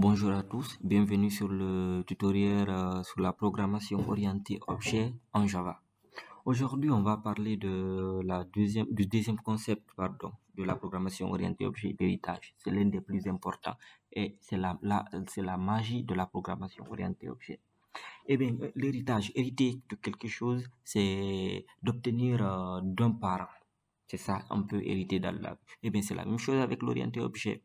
Bonjour à tous, bienvenue sur le tutoriel sur la programmation orientée objet en Java. Aujourd'hui, on va parler du deuxième concept, de la programmation orientée objet d'héritage. C'est l'un des plus importants et c'est la magie de la programmation orientée objet. Eh bien, l'héritage, hériter de quelque chose, c'est d'obtenir d'un parent. C'est ça, on peut hériter dans la vie. Eh bien, c'est la même chose avec l'orienté objet.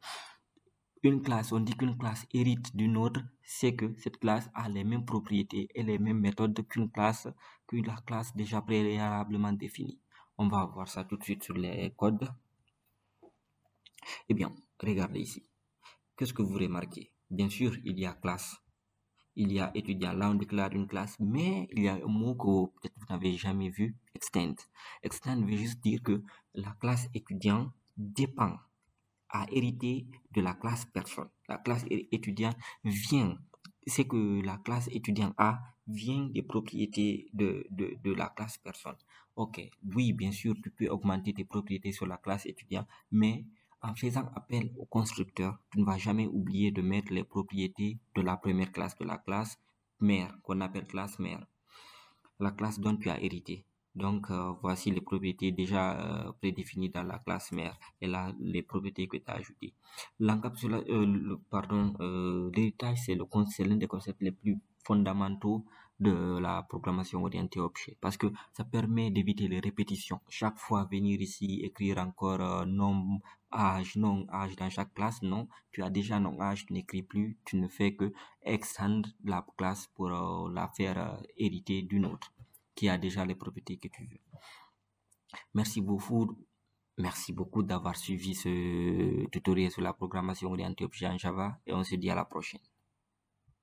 Une classe, on dit qu'une classe hérite d'une autre, c'est que cette classe a les mêmes propriétés et les mêmes méthodes que la classe déjà préalablement définie. On va voir ça tout de suite sur les codes. Eh bien, regardez ici. Qu'est-ce que vous remarquez? Bien sûr, il y a classe, il y a étudiant. Là, on déclare une classe, mais il y a un mot que peut-être vous n'avez jamais vu, extend. Extend veut juste dire que la classe étudiant dépend à hériter de la classe personne. La classe étudiant c'est que la classe étudiant A vient des propriétés de la classe personne. Ok, oui, bien sûr, tu peux augmenter tes propriétés sur la classe étudiant, mais en faisant appel au constructeur, tu ne vas jamais oublier de mettre les propriétés de la première classe, de la classe mère, qu'on appelle classe mère, la classe dont tu as hérité. Donc, voici les propriétés déjà prédéfinies dans la classe mère et là, les propriétés que tu as ajoutées. L'héritage, c'est l'un des concepts les plus fondamentaux de la programmation orientée objet parce que ça permet d'éviter les répétitions. Chaque fois, venir ici, écrire encore nom, âge dans chaque classe, non. Tu as déjà nom, âge, tu n'écris plus, tu ne fais que extendre la classe pour la faire hériter d'une autre qui a déjà les propriétés que tu veux. Merci beaucoup d'avoir suivi ce tutoriel sur la programmation orientée objet en Java et on se dit à la prochaine.